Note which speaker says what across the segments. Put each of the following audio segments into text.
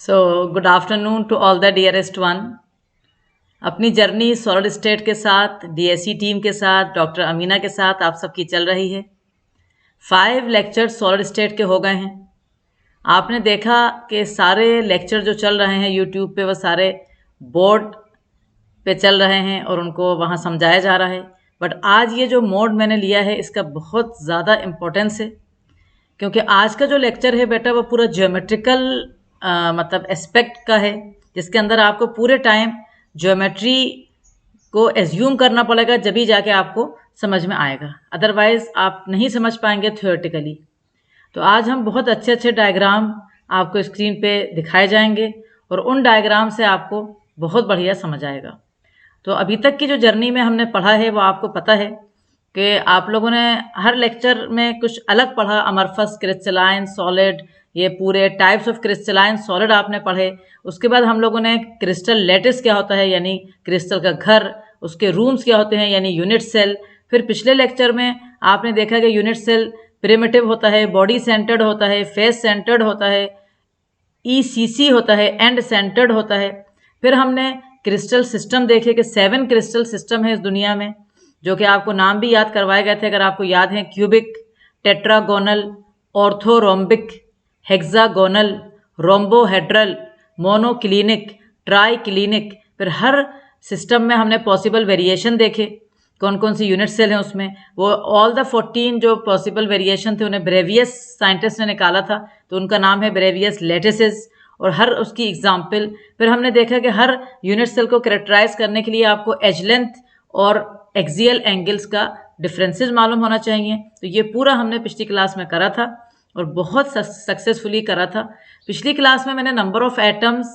Speaker 1: So good afternoon to all the dearest one. अपनी journey solid state के साथ, DSE team के साथ, डॉक्टर अमीना के साथ आप सबकी चल रही है। 5 लेक्चर सॉलिड स्टेट के हो गए हैं। आपने देखा कि सारे लेक्चर जो चल रहे हैं यूट्यूब पे, वो सारे बोर्ड पे चल रहे हैं और उनको वहाँ समझाया जा रहा है। बट आज ये जो मोड मैंने लिया है, इसका बहुत ज़्यादा इम्पोर्टेंस है, क्योंकि आज का जो लेक्चर है बेटा, वो पूरा ज्योमेट्रिकल मतलब एस्पेक्ट का है, जिसके अंदर आपको पूरे टाइम ज्योमेट्री को एज्यूम करना पड़ेगा, जब ही जाके आपको समझ में आएगा, अदरवाइज आप नहीं समझ पाएंगे थ्योरेटिकली। तो आज हम बहुत अच्छे अच्छे डायग्राम आपको स्क्रीन पे दिखाए जाएंगे और उन डायग्राम से आपको बहुत बढ़िया समझ आएगा। तो अभी तक की जो जर्नी में हमने पढ़ा है, वो आपको पता है कि आप लोगों ने हर लेक्चर में कुछ अलग पढ़ा। अमरफस, क्रिस्टलाइन, सॉलिड, ये पूरे टाइप्स ऑफ क्रिस्टलाइन सॉलिड आपने पढ़े। उसके बाद हम लोगों ने क्रिस्टल लैटिस क्या होता है, यानी क्रिस्टल का घर, उसके रूम्स क्या होते हैं, यानी यूनिट सेल। फिर पिछले लेक्चर में आपने देखा कि यूनिट सेल प्रिमिटिव होता है, बॉडी सेंटर्ड होता है, फेस सेंटर्ड होता है, ECC होता है, एंड सेंटर्ड होता है। फिर हमने क्रिस्टल सिस्टम देखे कि 7 क्रिस्टल सिस्टम है इस दुनिया में, जो कि आपको नाम भी याद करवाए गए थे, अगर आपको याद है। Cubic, tetragonal, orthorhombic, hexagonal, rhombohedral, monoclinic, triclinic. फिर हर सिस्टम में हमने पॉसिबल वेरिएशन देखे, कौन कौन सी यूनिट सेल हैं उसमें। वो ऑल द 14 जो पॉसिबल वेरिएशन थे, उन्हें ब्रेवियस साइंटिस्ट ने निकाला था, तो उनका नाम है ब्रेवियस लेटिसेस, और हर उसकी एग्जाम्पल। फिर हमने देखा कि हर यूनिट सेल को कैरेक्टराइज करने के लिए आपको एज लेंथ और एक्सियल एंगल्स का डिफरेंसेस मालूम होना चाहिए। तो ये पूरा हमने पिछली क्लास में करा था और बहुत सक्सेसफुली करा था। पिछली क्लास में मैंने number of atoms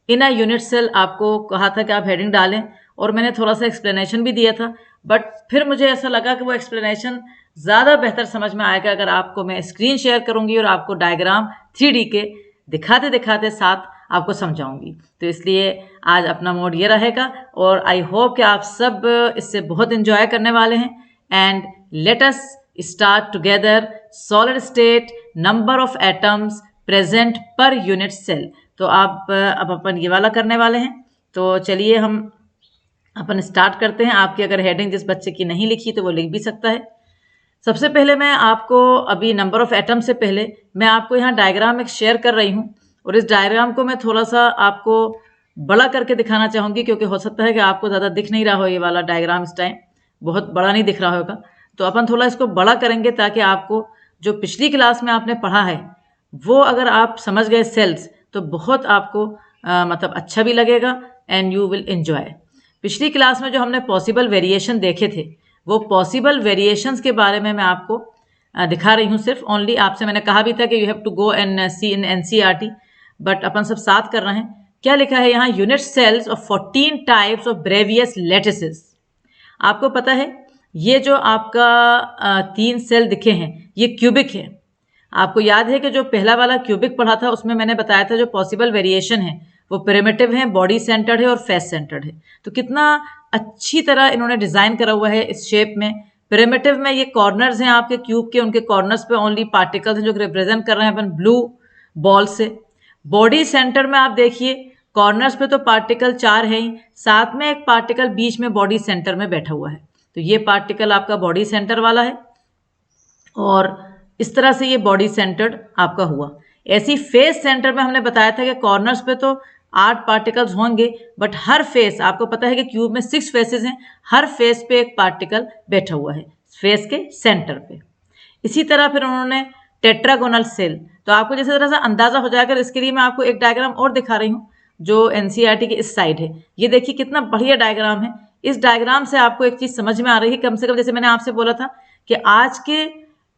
Speaker 1: in a unit cell आपको कहा था कि आप हेडिंग डालें, और मैंने थोड़ा सा एक्सप्लेनेशन भी दिया था। बट फिर मुझे ऐसा लगा कि वो एक्सप्लेनेशन ज़्यादा बेहतर समझ में आएगा अगर आपको मैं स्क्रीन शेयर करूँगी और आपको डायग्राम 3D के दिखाते दिखाते साथ आपको समझाऊंगी। तो इसलिए आज अपना मोड ये रहेगा, और आई होप कि आप सब इससे बहुत इंजॉय करने वाले हैं। And let us start together solid state, number of atoms present per unit cell. तो आप अब अपन ये वाला करने वाले हैं। तो चलिए हम अपन स्टार्ट करते हैं। आपकी अगर हेडिंग जिस बच्चे की नहीं लिखी तो वो लिख भी सकता है। सबसे पहले मैं आपको अभी नंबर ऑफ एटम से पहले मैं आपको यहाँ डायग्राम एक शेयर कर रही हूँ, और इस डायग्राम को मैं थोड़ा सा आपको बड़ा करके दिखाना चाहूँगी, क्योंकि हो सकता है कि आपको ज़्यादा दिख नहीं रहा हो ये वाला डायग्राम, इस टाइम बहुत बड़ा नहीं दिख रहा होगा। तो अपन थोड़ा इसको बड़ा करेंगे, ताकि आपको जो पिछली क्लास में आपने पढ़ा है वो अगर आप समझ गए सेल्स, तो बहुत आपको मतलब अच्छा भी लगेगा एंड यू विल एंजॉय। पिछली क्लास में जो हमने पॉसिबल वेरिएशन देखे थे, वो पॉसिबल वेरिएशंस के बारे में मैं आपको दिखा रही हूँ सिर्फ ओनली। आपसे मैंने कहा भी था कि you have to go and see in NCERT, but अपन सब साथ कर रहे हैं। क्या लिखा है यहाँ? Unit cells of 14 types of Bravais lattices. आपको पता है ये जो आपका 3 सेल दिखे हैं, ये क्यूबिक है। आपको याद है कि जो पहला वाला क्यूबिक पढ़ा था, उसमें मैंने बताया था जो पॉसिबल वेरिएशन है वो प्रिमिटिव है, बॉडी सेंटर्ड है और फेस सेंटर्ड है। तो कितना अच्छी तरह इन्होंने डिज़ाइन करा हुआ है इस शेप में। प्रिमिटिव में ये कॉर्नर्स हैं आपके क्यूब के, उनके कॉर्नर्स पे ओनली पार्टिकल्स हैं जो रिप्रेजेंट कर रहे हैं अपन ब्लू बॉल से। बॉडी सेंटर में आप देखिए कॉर्नर्स पे तो पार्टिकल 4 हैं ही, साथ में एक पार्टिकल बीच में बॉडी सेंटर में बैठा हुआ है, तो ये पार्टिकल आपका बॉडी सेंटर वाला है, और इस तरह से ये बॉडी सेंटर्ड आपका हुआ। ऐसी फेस सेंटर में हमने बताया था कि कॉर्नर्स पे तो 8 पार्टिकल्स होंगे, बट हर फेस, आपको पता है कि क्यूब में 6 फेसेस हैं, हर फेस पे एक पार्टिकल बैठा हुआ है फेस के सेंटर पे। इसी तरह फिर उन्होंने टेट्रागोनल सेल, तो आपको जैसे तरह से अंदाजा हो जाएगा। इसके लिए मैं आपको एक डायग्राम और दिखा रही हूँ जो NCERT के इस साइड है। ये देखिए कितना बढ़िया डायग्राम है। इस डायग्राम से आपको एक चीज समझ में आ रही है, कम से कम जैसे मैंने आपसे बोला था कि आज के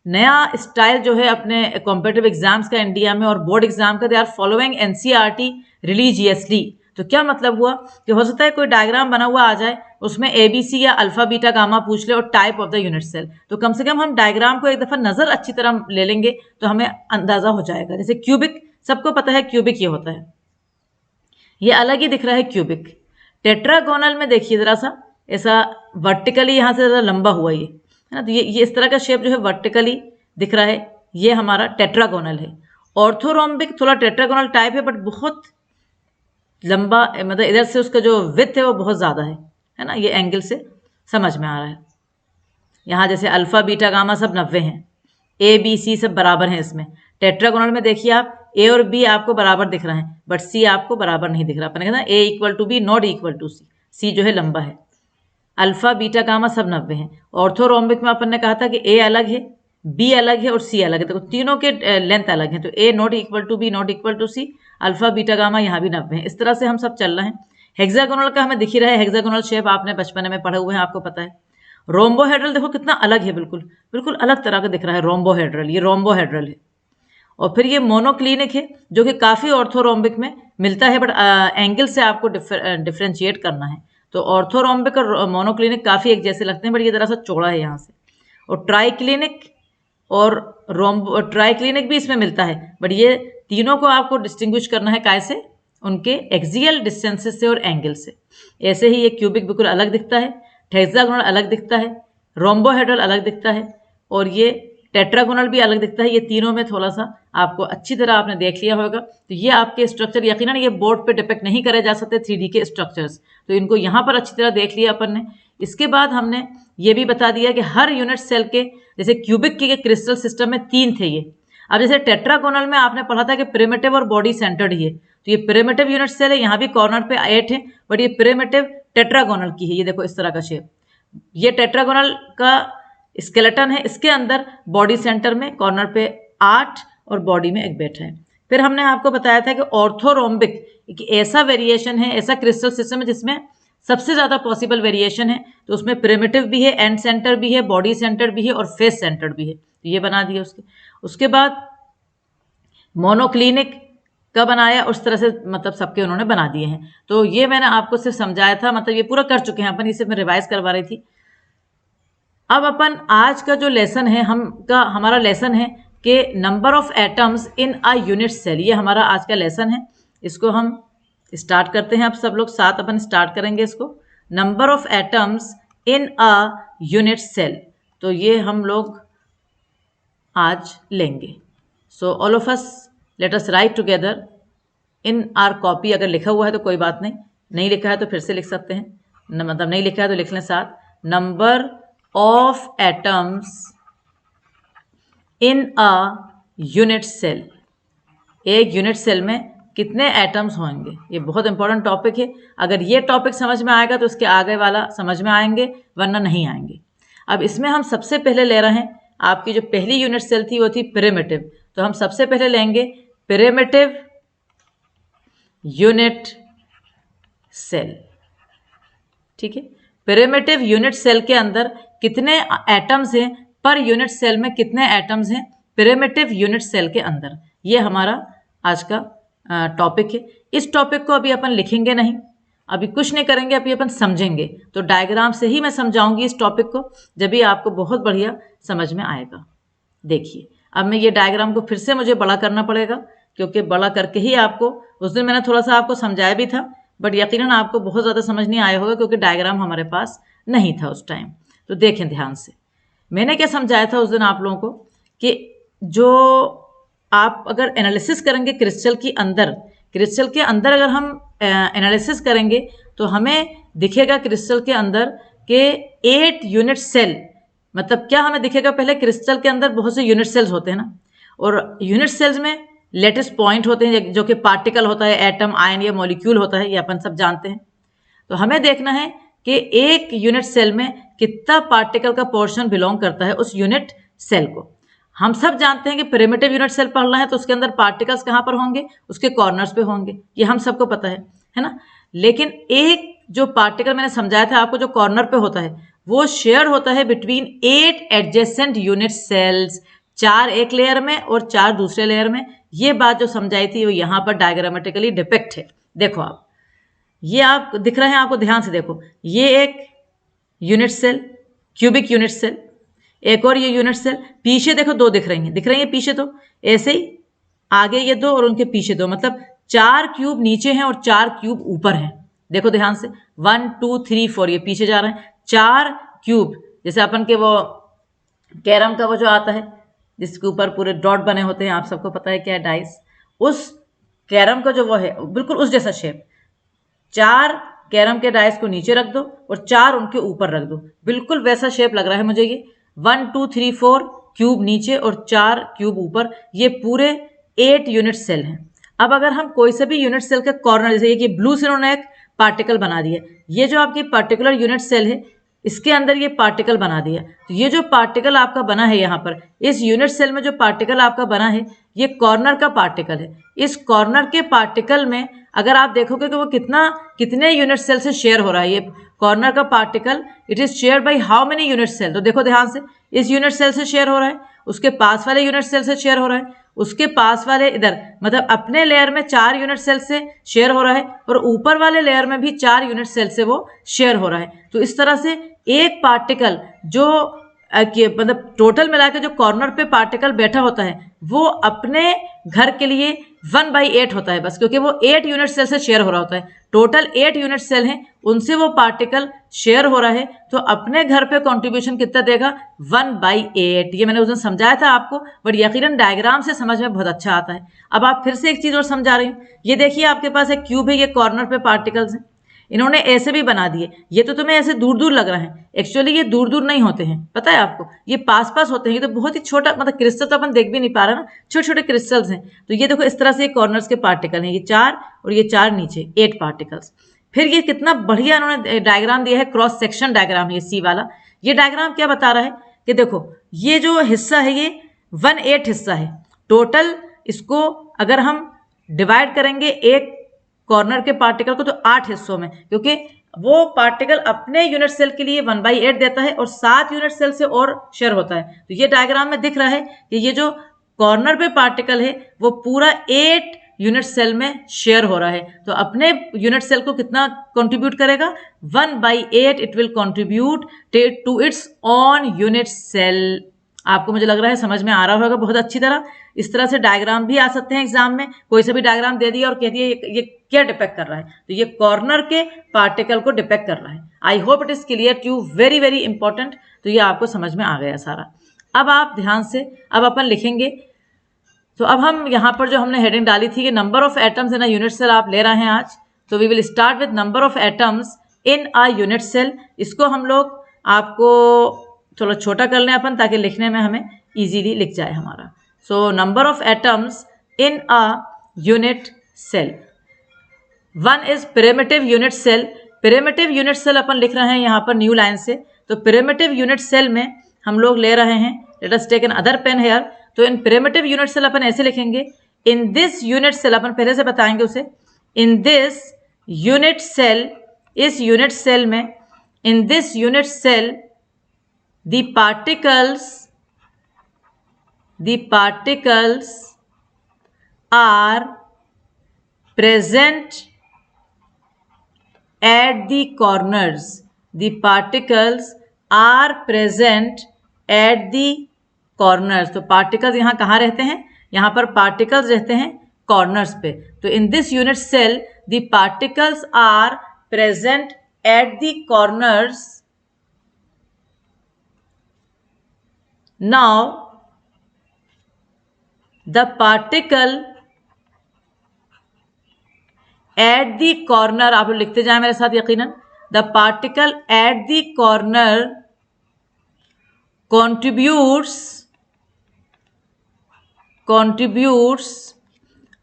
Speaker 1: नया स्टाइल जो है अपने कॉम्पिटिटिव एग्जाम्स का इंडिया में और बोर्ड एग्जाम का, they are following NCERT religiously. तो क्या मतलब हुआ कि हो सकता है कोई डायग्राम बना हुआ आ जाए, उसमें ABC या अल्फा बीटा गामा पूछ ले और type of the unit cell, तो कम से कम हम डायग्राम को एक दफा नजर अच्छी तरह ले लेंगे तो हमें अंदाजा हो जाएगा। जैसे क्यूबिक, सबको पता है क्यूबिक ये होता है, ये अलग ही दिख रहा है क्यूबिक। टेट्रागोनल में देखिए जरा सा, ऐसा वर्टिकली यहाँ से जरा लंबा हुआ ये है ना, तो ये इस तरह का शेप जो है वर्टिकली दिख रहा है, ये हमारा टेट्रागोनल है। ऑर्थोरोम्बिक थोड़ा टेट्रागोनल टाइप है, बट बहुत लंबा, मतलब इधर से उसका जो विड्थ है वो बहुत ज़्यादा है ना, ये एंगल से समझ में आ रहा है। यहाँ जैसे अल्फा बीटा गामा सब 90 हैं, ए बी सी सब बराबर हैं इसमें। टेट्रागोनल में देखिए आप ए और बी आपको बराबर दिख रहा है, बट सी आपको बराबर नहीं दिख रहा। अपन कहते हैं A equal to B not equal to C, C जो है लंबा है। अल्फा बीटा गामा सब 90 हैं। ऑर्थोरोम्बिक में अपन ने कहा था कि ए अलग है, बी अलग है और सी अलग है, तो तीनों के लेंथ अलग है, तो A not equal to B not equal to C, alpha beta gamma यहाँ भी 90 है। इस तरह से हम सब चल रहे हैं। हेक्सागोनल का हमें दिख ही रहा है, हेक्सागोनल शेप आपने बचपन में पढ़े हुए हैं, आपको पता है। रोम्बोहेड्रल देखो कितना अलग है, बिल्कुल बिल्कुल अलग तरह का दिख रहा है रोम्बोहेड्रल, ये रोम्बोहेड्रल है। और फिर ये मोनोक्लिनिक है जो कि काफ़ी ऑर्थोरोम्बिक में मिलता है, बट एंगल से आपको डिफ्रेंशिएट करना है। तो ऑर्थोरोम्बिक और मोनोक्लिनिक काफ़ी एक जैसे लगते हैं, बट ये जरा सा चौड़ा है यहाँ से। और ट्राइक्लिनिक और ट्राइक्लिनिक भी इसमें मिलता है, बट ये तीनों को आपको डिस्टिंग्विश करना है कैसे, उनके एक्सियल डिस्टेंसेस से और एंगल से। ऐसे ही ये क्यूबिक बिल्कुल अलग दिखता है, हेक्सागोनल अलग दिखता है, रोम्बोहेड्रल अलग दिखता है, और ये टेट्रागोनल भी अलग दिखता है। ये तीनों में थोड़ा सा आपको अच्छी तरह आपने देख लिया होगा। तो ये आपके स्ट्रक्चर यकीनन ये बोर्ड पे डिपेक्ट नहीं करे जा सकते 3D के स्ट्रक्चर्स, तो इनको यहाँ पर अच्छी तरह देख लिया अपन ने। इसके बाद हमने ये भी बता दिया कि हर यूनिट सेल के, जैसे क्यूबिक के क्रिस्टल सिस्टम में 3 थे ये। अब जैसे टेट्रागोनल में आपने पढ़ा था कि प्रिमिटिव और बॉडी सेंटर्ड ही है, तो ये प्रिमिटिव यूनिट सेल है, यहाँ भी कॉर्नर पे 8 है, बट ये प्रिमिटिव टेट्रागोनल की है। ये देखो इस तरह का शेप, ये टेट्रागोनल का स्केलेटन है, इसके अंदर बॉडी सेंटर में कॉर्नर पे 8 और बॉडी में एक बैठा है। फिर हमने आपको बताया था कि ऑर्थोरोम्बिक एक ऐसा वेरिएशन है, ऐसा क्रिस्टल सिस्टम है जिसमें सबसे ज़्यादा पॉसिबल वेरिएशन है। तो उसमें प्रिमिटिव भी है, एंड सेंटर भी है, बॉडी सेंटर भी है और फेस सेंटर भी है। तो ये बना दिया उसके बाद मोनोक्लिनिक का बनाया, उस तरह से मतलब सबके उन्होंने बना दिए हैं। तो ये मैंने आपको सिर्फ समझाया था, मतलब ये पूरा कर चुके हैं अपन, इसे मैं रिवाइज करवा रही थी। अब अपन आज का जो लेसन है हमारा लेसन है कि number of atoms in a unit cell, ये हमारा आज का लेसन है। इसको हम स्टार्ट करते हैं। अब सब लोग साथ अपन स्टार्ट करेंगे इसको। Number of atoms in a unit cell, तो ये हम लोग आज लेंगे। So all of us let us write together in our copy. अगर लिखा हुआ है तो कोई बात नहीं, नहीं लिखा है तो फिर से लिख सकते हैं, मतलब नहीं लिखा है तो लिख लें साथ। Number of atoms in a unit cell, एक यूनिट सेल में कितने एटम्स होंगे, ये बहुत इंपॉर्टेंट टॉपिक है। अगर ये टॉपिक समझ में आएगा तो इसके आगे वाला समझ में आएंगे, वरना नहीं आएंगे। अब इसमें हम सबसे पहले ले रहे हैं, आपकी जो पहली यूनिट सेल थी वो थी प्रिमिटिव, तो हम सबसे पहले लेंगे प्रिमिटिव यूनिट सेल। ठीक है, प्रिमिटिव यूनिट सेल के अंदर कितने एटम्स हैं, पर यूनिट सेल में कितने एटम्स हैं प्रिमिटिव यूनिट सेल के अंदर, ये हमारा आज का टॉपिक है। इस टॉपिक को अभी अपन लिखेंगे नहीं, अभी कुछ नहीं करेंगे, अभी अपन समझेंगे। तो डायग्राम से ही मैं समझाऊंगी इस टॉपिक को, जब भी आपको बहुत बढ़िया समझ में आएगा। देखिए अब मैं ये डायग्राम को फिर से मुझे बड़ा करना पड़ेगा, क्योंकि बड़ा करके ही आपको, उस दिन मैंने थोड़ा सा आपको समझाया भी था, बट यकीनन आपको बहुत ज़्यादा समझ नहीं आया होगा, क्योंकि डायग्राम हमारे पास नहीं था उस टाइम। तो देखें ध्यान से, मैंने क्या समझाया था उस दिन आप लोगों को कि जो आप अगर एनालिसिस करेंगे क्रिस्टल के अंदर अगर हम एनालिसिस करेंगे तो हमें दिखेगा क्रिस्टल के अंदर के 8 यूनिट सेल। मतलब क्या हमें दिखेगा, पहले क्रिस्टल के अंदर बहुत से यूनिट सेल्स होते हैं ना, और यूनिट सेल्स में लेटेस्ट पॉइंट होते हैं जो कि पार्टिकल होता है, एटम, आयन या मॉलिक्यूल होता है, ये अपन सब जानते हैं। तो हमें देखना है कि एक यूनिट सेल में कितना पार्टिकल का पोर्शन बिलोंग करता है उस यूनिट सेल को। हम सब जानते हैं कि प्रिमिटिव यूनिट सेल पढ़ना है तो उसके अंदर पार्टिकल्स कहाँ पर होंगे, उसके कॉर्नर्स पे होंगे, ये हम सबको पता है ना। लेकिन एक जो पार्टिकल मैंने समझाया था आपको, जो कॉर्नर पे होता है, वो शेयर होता है बिटवीन 8 एडजेसेंट यूनिट सेल्स, 4 एक लेयर में और 4 दूसरे लेयर में। ये बात जो समझाई थी वो यहाँ पर डायग्रामेटिकली डिपिक्ट है। देखो आप, ये आप दिख रहे हैं, आपको ध्यान से देखो, ये एक unit cell, cubic unit cell, एक और ये यूनिट सेल, पीछे देखो 2 दिख रही हैं पीछे, तो ऐसे ही आगे ये 2 और उनके पीछे 2, मतलब 4 क्यूब नीचे हैं और 4 क्यूब ऊपर हैं। देखो ध्यान से, 1 2 3 4 ये पीछे जा रहे हैं, 4 क्यूब, जैसे अपन के वो कैरम का वो जो आता है जिसके ऊपर पूरे डॉट बने होते हैं, आप सबको पता है क्या है, डाइस, उस कैरम का जो वो है बिल्कुल उस जैसा शेप, 4 कैरम के डाइस को नीचे रख दो और 4 उनके ऊपर रख दो। बिल्कुल वैसा शेप लग रहा है मुझे ये। 1 2 3 4 क्यूब नीचे और 4 क्यूब ऊपर, ये पूरे 8 यूनिट सेल हैं। अब अगर हम कोई से भी यूनिट सेल के कॉर्नर, जैसे ये ब्लू से उन्होंने एक पार्टिकल बना दिया, ये जो आपकी पर्टिकुलर यूनिट सेल है इसके अंदर ये पार्टिकल बना दिया, तो ये जो पार्टिकल आपका बना है यहाँ पर इस यूनिट सेल में, जो पार्टिकल आपका बना है ये कॉर्नर का पार्टिकल है। इस कॉर्नर के पार्टिकल में अगर आप देखोगे कि वो कितने यूनिट सेल से शेयर हो रहा है, ये कॉर्नर का particle it is share by how many unit cell. तो देखो ध्यान से, इस यूनिट सेल से शेयर हो रहा है, उसके पास वाले यूनिट सेल से शेयर हो रहा है, उसके पास वाले इधर मतलब अपने लेयर में 4 यूनिट सेल से शेयर हो रहा है और ऊपर वाले लेयर में भी 4 यूनिट सेल से वो शेयर हो रहा है। तो इस तरह से एक पार्टिकल जो मतलब टोटल मिला के जो कॉर्नर पे पार्टिकल बैठा होता है वो अपने घर के लिए 1/8 होता है बस, क्योंकि वो 8 यूनिट सेल से शेयर हो रहा होता है। टोटल 8 यूनिट सेल हैं, उनसे वो पार्टिकल शेयर हो रहा है, तो अपने घर पे कंट्रीब्यूशन कितना देगा 1/8। ये मैंने उस दिन समझाया था आपको, बट यकीनन डायग्राम से समझ में बहुत अच्छा आता है। अब आप फिर से एक चीज़ और समझा रही हूँ। ये देखिए आपके पास एक क्यूब है, ये कॉर्नर पे पार्टिकल्स हैं, इन्होंने ऐसे भी बना दिए। ये तो तुम्हें ऐसे दूर दूर लग रहा है, एक्चुअली ये दूर दूर नहीं होते हैं, पता है आपको, ये पास पास होते हैं। ये तो बहुत ही छोटा, मतलब क्रिस्टल तो अपन देख भी नहीं पा रहे ना, छोटे छोटे क्रिस्टल्स हैं। तो ये देखो इस तरह से कॉर्नर्स के पार्टिकल हैं, ये 4 और ये 4 नीचे 8 पार्टिकल्स। फिर ये कितना बढ़िया इन्होंने डायग्राम दिया है, क्रॉस सेक्शन डायग्राम है ये सी वाला। ये डायग्राम क्या बता रहा है कि देखो ये जो हिस्सा है ये 1/8 हिस्सा है टोटल। इसको अगर हम डिवाइड करेंगे एक कॉर्नर के पार्टिकल को तो 8 हिस्सों में, क्योंकि वो पार्टिकल अपने यूनिट सेल के लिए 1/8 देता है और 7 यूनिट सेल से और शेयर होता है। तो ये डायग्राम में दिख रहा है कि ये जो कॉर्नर पे पार्टिकल है वो पूरा 8 यूनिट सेल में शेयर हो रहा है। तो अपने यूनिट सेल को कितना कंट्रीब्यूट करेगा 1/8 it will contribute to its own unit cell. आपको मुझे लग रहा है समझ में आ रहा होगा बहुत अच्छी तरह। इस तरह से डायग्राम भी आ सकते हैं एग्जाम में, कोई से भी डायग्राम दे दिया और कह दिया ये क्या डिपेक्ट कर रहा है, तो ये कॉर्नर के पार्टिकल को डिपेक्ट कर रहा है। I hope it is clear to you, very very important. तो ये आपको समझ में आ गया सारा। अब आप ध्यान से अब अपन लिखेंगे। तो अब हम यहाँ पर जो हमने हेडिंग डाली थी कि number of atoms in a unit cell आप ले रहे हैं आज, तो we will start with number of atoms in a unit cell. इसको हम लोग आपको थोड़ा छोटा कर लें अपन, ताकि लिखने में हमें इजीली लिख जाए हमारा। So number of atoms in a unit cell. 1 is primitive unit cell. Primitive unit cell अपन लिख रहे हैं यहाँ पर न्यू लाइन से। तो प्रिमिटिव यूनिट सेल में हम लोग ले रहे हैं, let us take another pen here. तो इन प्रिमिटिव यूनिट सेल अपन ऐसे लिखेंगे, इन दिस यूनिट सेल, अपन पहले से बताएंगे उसे, इन दिस यूनिट सेल, इस यूनिट सेल में, in this unit cell the particles are present at the corners. The particles are present at the corners. तो particles यहाँ कहाँ रहते हैं, यहाँ पर particles रहते हैं corners पे। तो in this unit cell the particles are present at the corners. Now the particle at the corner, आप लोग लिखते जाए मेरे साथ यकीनन, the particle at the corner contributes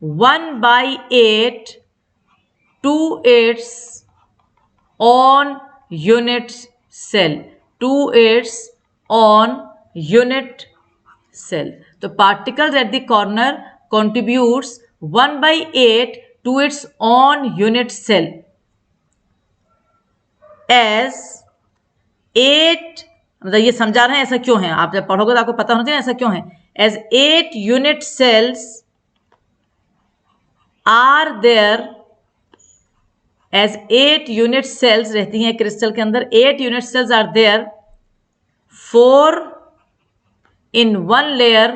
Speaker 1: 1/8 to its own unit cell, to its own unit cell. तो particles at the corner contributes 1/8 to its own unit cell as 8, मतलब ये समझा रहे हैं ऐसा क्यों है, आप जब पढ़ोगे तो आपको पता होना चाहिए ऐसा क्यों है। as 8 unit cells are there, as 8 unit cells रहती हैं क्रिस्टल के अंदर, 8 unit cells are there, 4 in one layer,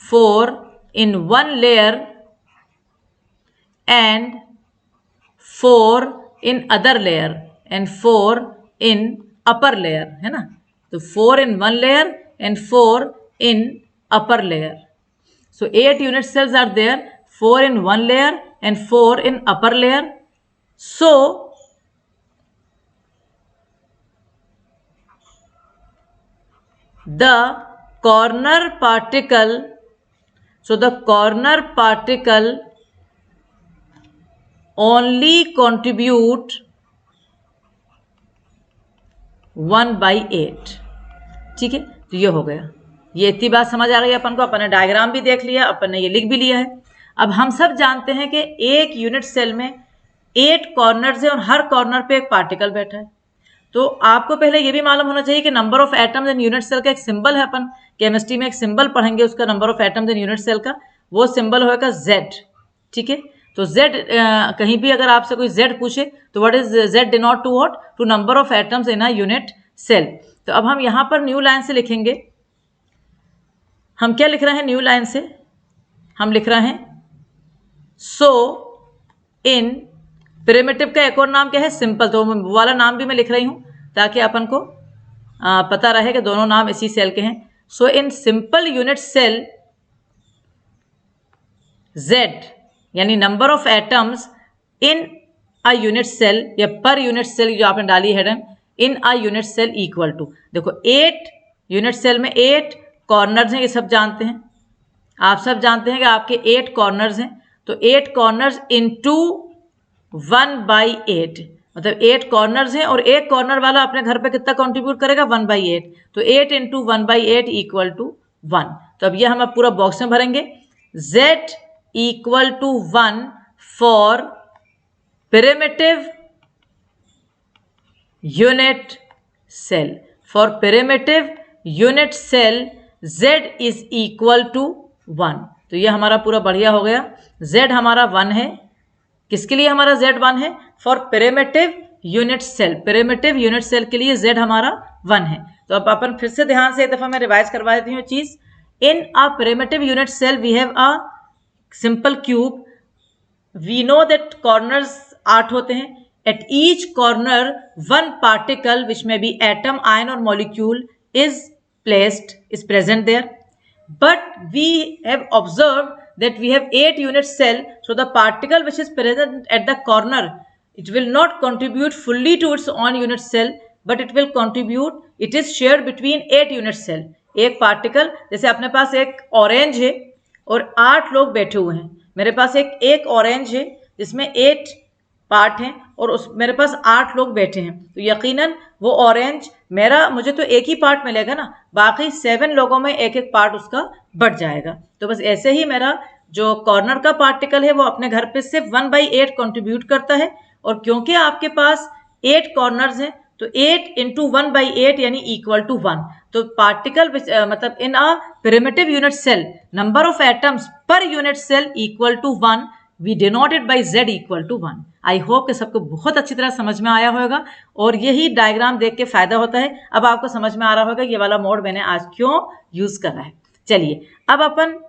Speaker 1: 4 in one layer and 4 in other layer and 4 in upper layer, है ना। तो 4 in one layer and 4 in upper layer. So 8 unit cells are there, 4 in one layer and 4 in upper layer. So the corner particle only contribute 1/8। ठीक है, तो ये हो गया। ये इतनी बात समझ आ गई अपन को। अपन ने डायग्राम भी देख लिया, अपन ने ये लिख भी लिया है। अब हम सब जानते हैं कि एक यूनिट सेल में 8 कॉर्नर्स है और हर कॉर्नर पे एक पार्टिकल बैठा है। तो आपको पहले ये भी मालूम होना चाहिए कि number of atoms in unit cell का एक सिंबल है। अपन केमिस्ट्री में एक सिंबल पढ़ेंगे उसका, number of atoms in unit cell का, वो सिंबल होगा Z। ठीक है, तो Z कहीं भी अगर आपसे कोई Z पूछे तो what is Z denote to what? To number of atoms in a unit cell. तो अब हम यहाँ पर न्यू लाइन से लिखेंगे। हम क्या लिख रहे हैं न्यू लाइन से? हम लिख रहे हैं सो इन प्रिमिटिव का एक और नाम क्या है? सिंपल। तो वो वाला नाम भी मैं लिख रही हूं ताकि अपन को पता रहे कि दोनों नाम इसी सेल के हैं। So in simple unit cell Z यानी number of atoms in a unit cell या पर यूनिट सेल जो आपने डाली है in a unit cell equal to, देखो 8 यूनिट सेल में 8 कॉर्नर्स हैं, ये सब जानते हैं। आप सब जानते हैं कि आपके 8 कॉर्नर्स हैं, तो 8 कॉर्नर्स इनटू 1/8, मतलब 8 कॉर्नर्स हैं और एक कॉर्नर वाला अपने घर पे कितना कंट्रीब्यूट करेगा? 1/8। तो 8 इंटू 1/8 इक्वल टू 1। तो अब ये हम अब पूरा बॉक्स में भरेंगे। Z equal to 1 for primitive unit cell. For primitive unit cell Z is equal to 1। तो ये हमारा पूरा बढ़िया हो गया। Z हमारा 1 है। किसके लिए हमारा Z 1 है? For primitive unit cell. Primitive unit cell के लिए Z हमारा 1 है। तो अब अपन फिर से ध्यान से एक दफा मैं रिवाइज करवा देती हूँ चीज। In a primitive unit cell we have a simple cube. We know that corners 8 होते हैं। At each corner one particle which may be atom, ion और molecule is present there. But we have observed that we have 8 unit cell, so the particle which is present at the corner, it will not contribute fully to its own unit cell, but it will contribute, it is shared between 8 unit cell. एक particle, जैसे अपने पास एक orange है और 8 लोग बैठे हुए हैं। मेरे पास एक ऑरेंज है जिसमें 8 पार्ट हैं और उस मेरे पास 8 लोग बैठे हैं, तो यकीनन वो ऑरेंज मुझे तो एक ही पार्ट मिलेगा ना, बाकी 7 लोगों में एक एक पार्ट उसका बढ़ जाएगा। तो बस ऐसे ही मेरा जो कॉर्नर का पार्टिकल है वो अपने घर पे सिर्फ 1/8 कंट्रीब्यूट करता है। और क्योंकि आपके पास 8 कॉर्नर्स हैं तो 8 इंटू 1/8 यानी इक्वल टू 1। तो पार्टिकल मतलब in a primitive unit cell number of atoms per unit cell equal to 1, we denoted by Z equal to 1। I hope कि सबको बहुत अच्छी तरह समझ में आया होगा और यही डायग्राम देख के फायदा होता है। अब आपको समझ में आ रहा होगा ये वाला मोड मैंने आज क्यों यूज करा है। चलिए अब अपन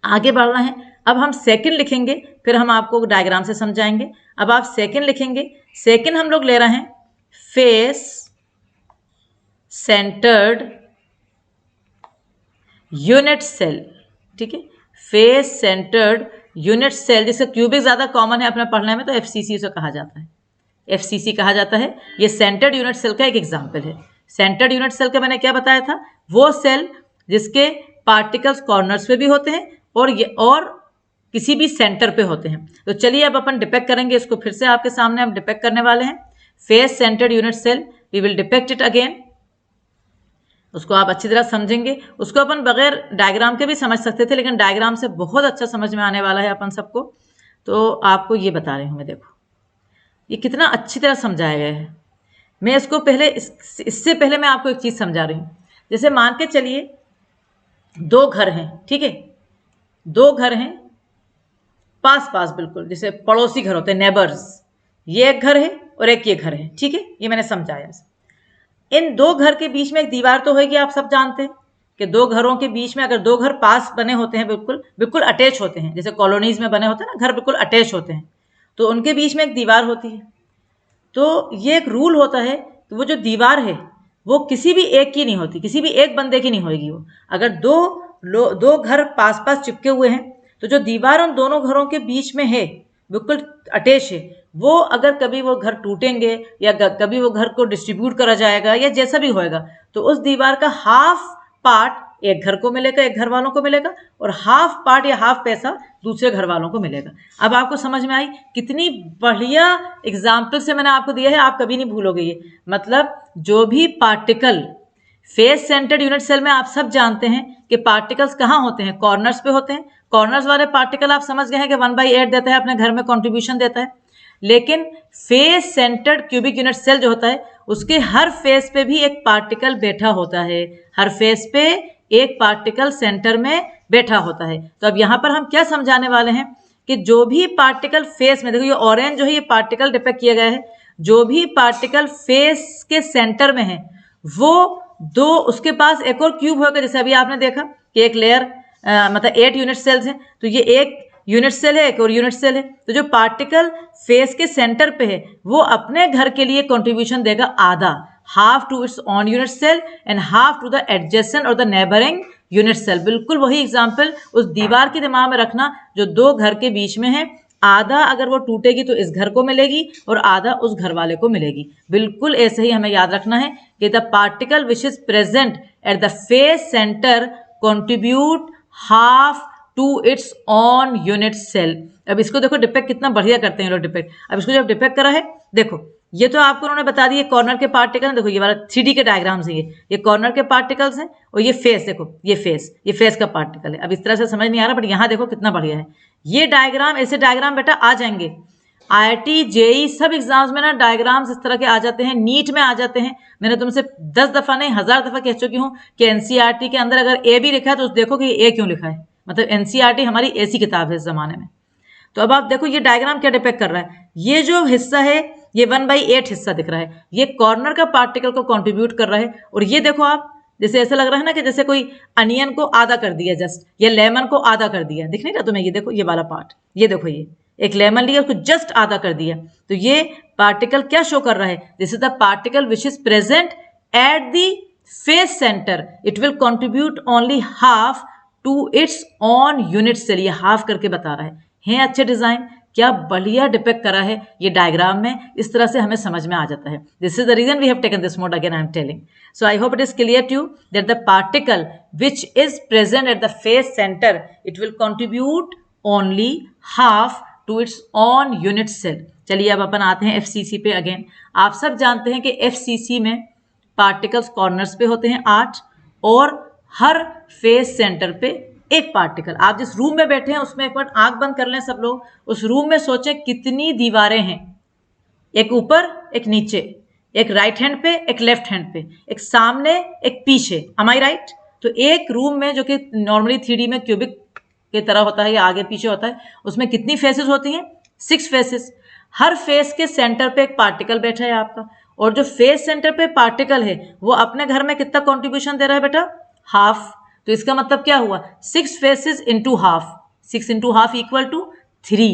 Speaker 1: आगे बढ़ रहे हैं। अब हम सेकंड लिखेंगे, फिर हम आपको डायग्राम से समझाएंगे। अब आप सेकंड लिखेंगे। सेकंड हम लोग ले रहे हैं फेस सेंटर्ड यूनिट सेल। ठीक है, फेस सेंटर्ड यूनिट सेल, जिसका क्यूबिक ज्यादा कॉमन है अपने पढ़ने में, तो FCC से कहा जाता है। FCC कहा जाता है। ये सेंटर्ड यूनिट सेल का एक एग्जांपल है। सेंटर्ड यूनिट सेल का मैंने क्या बताया था? वो सेल जिसके पार्टिकल्स कॉर्नर्स पे भी होते हैं और किसी भी सेंटर पे होते हैं। तो चलिए अब अपन डिपेक्ट करेंगे इसको। फिर से आपके सामने हम डिपेक्ट करने वाले हैं face centred unit cell. We will depict it again. उसको आप अच्छी तरह समझेंगे। उसको अपन बगैर डायग्राम के भी समझ सकते थे, लेकिन डायग्राम से बहुत अच्छा समझ में आने वाला है अपन सबको। तो आपको ये बता रही हूँ मैं, देखो ये कितना अच्छी तरह समझाया गया है। मैं इसको पहले इससे पहले मैं आपको एक चीज़ समझा रही हूँ। जैसे मान के चलिए 2 घर हैं, ठीक है, 2 घर हैं पास पास, बिल्कुल जैसे पड़ोसी घर होते हैं, नेबर्स। ये एक घर है और एक ये घर है, ठीक है, ये मैंने समझाया। इन 2 घर के बीच में एक दीवार तो होगी, आप सब जानते हैं कि 2 घरों के बीच में अगर 2 घर पास बने होते हैं, बिल्कुल बिल्कुल अटैच होते हैं, जैसे कॉलोनीज में बने होते हैं ना घर, बिल्कुल अटैच होते हैं, तो उनके बीच में एक दीवार होती है। तो ये एक रूल होता है कि वो जो दीवार है वो किसी भी एक की नहीं होती, किसी भी एक बंदे की नहीं होगी। वो अगर 2 घर पास पास चिपके हुए हैं तो जो दीवार उन दोनों घरों के बीच में है बिल्कुल अटैच है, वो अगर कभी वो घर टूटेंगे या कभी वो घर को डिस्ट्रीब्यूट करा जाएगा या जैसा भी होएगा, तो उस दीवार का हाफ पार्ट एक घर को मिलेगा, एक घर वालों को मिलेगा, और हाफ पार्ट या हाफ पैसा दूसरे घर वालों को मिलेगा। अब आपको समझ में आई? कितनी बढ़िया एग्जाम्पल से मैंने आपको दिया है, आप कभी नहीं भूलोगे ये। मतलब जो भी particle face centred unit cell में, आप सब जानते हैं कि पार्टिकल्स कहाँ होते हैं, कॉर्नर्स पे होते हैं। कॉर्नर्स वाले पार्टिकल आप समझ गए हैं कि 1/8 देता है, अपने घर में कंट्रीब्यूशन देता है। लेकिन face centred cubic unit cell जो होता है, उसके हर फेस पे भी एक पार्टिकल बैठा होता है, हर फेस पे एक पार्टिकल सेंटर में बैठा होता है। तो अब यहाँ पर हम क्या समझाने वाले हैं कि जो भी पार्टिकल फेस में, देखो ये ऑरेंज जो है ये पार्टिकल डिपिक्ट किया गया है, जो भी पार्टिकल फेस के सेंटर में है वो दो, उसके पास एक और क्यूब होगा। जैसे अभी आपने देखा कि एक लेयर मतलब 8 यूनिट सेल्स हैं, तो ये एक यूनिट सेल है, एक और यूनिट सेल है। तो जो पार्टिकल फेस के सेंटर पे है वो अपने घर के लिए कंट्रीब्यूशन देगा आधा, half to its own unit cell and half to the adjacent और द नेबरिंग यूनिट सेल। बिल्कुल वही एग्जाम्पल उस दीवार के दिमाग में रखना जो दो घर के बीच में है, आधा अगर वो टूटेगी तो इस घर को मिलेगी और आधा उस घर वाले को मिलेगी। बिल्कुल ऐसे ही हमें याद रखना है कि the particle which is present at the face centre contribute half to its own unit cell. अब इसको देखो डिपेक्ट कितना बढ़िया करते हैं लोग डिपेक्ट। अब इसको जब डिपेक्ट करा है, देखो ये तो आपको उन्होंने बता दिए कॉर्नर के पार्टिकल। देखो ये वाला 3D के डायग्राम्स हैं, ये कॉर्नर के पार्टिकल्स हैं और ये फेस, देखो ये फेस का पार्टिकल है। अब इस तरह से समझ नहीं आ रहा, बट यहाँ देखो कितना बढ़िया है ये डायग्राम। ऐसे डायग्राम बेटा आ जाएंगे IIT JEE सब एग्जाम्स में ना, डायग्राम्स इस तरह के आ जाते हैं, नीट में आ जाते हैं। मैंने तुमसे 10 दफा नहीं 1000 दफा कह चुकी हूँ कि NCERT के अंदर अगर A भी लिखा है तो देखो कि A क्यों लिखा है, मतलब NCERT हमारी ऐसी किताब है इस जमाने में। तो अब आप देखो ये डायग्राम क्या डिपेक्ट कर रहा है, ये जो हिस्सा है ये 1/8 हिस्सा दिख रहा है, ये कॉर्नर का पार्टिकल को कंट्रीब्यूट कर रहा है। और ये देखो आप, जैसे ऐसा लग रहा है ना कि जैसे कोई अनियन को आधा कर दिया जस्ट, या लेमन को आधा कर दिया, दिख नहीं रहा तुम्हें? ये देखो ये वाला पार्ट, ये देखो ये एक लेमन लिया उसको जस्ट आधा कर दिया। तो ये पार्टिकल क्या शो कर रहा है, this is the particle which is present at the face centre, it will contribute only half to its own unit cell. ये हाफ करके बता रहा है अच्छे डिजाइन, क्या बढ़िया डिपेक्ट करा है ये डायग्राम में, इस तरह से हमें समझ में आ जाता है। This is the reason we have taken this mode again, I am telling. So I hope it is clear to you that the particle which is present at the face centre it will contribute only half to its own unit cell. चलिए अब अपन आते हैं FCC पे again. आप सब जानते हैं कि FCC में पार्टिकल्स कॉर्नर्स पे होते हैं 8, और हर फेस सेंटर पे एक पार्टिकल। आप जिस रूम में बैठे हैं उसमें एक बार आंख बंद कर लें सब लोग, उस रूम में सोचें कितनी दीवारें हैं, एक ऊपर एक नीचे, एक राइट हैंड पे एक लेफ्ट हैंड पे, एक सामने एक पीछे, am I right? तो एक रूम में जो कि नॉर्मली 3D में क्यूबिक की तरह होता है या आगे पीछे होता है, उसमें कितनी फेसेस होती हैं? 6 फेसेस। हर फेस के सेंटर पे एक पार्टिकल बैठा है आपका, और जो फेस सेंटर पे पार्टिकल है वो अपने घर में कितना कंट्रीब्यूशन दे रहा है बेटा? हाफ। तो इसका मतलब क्या हुआ? 6 faces into half, 6 into half equal to 3।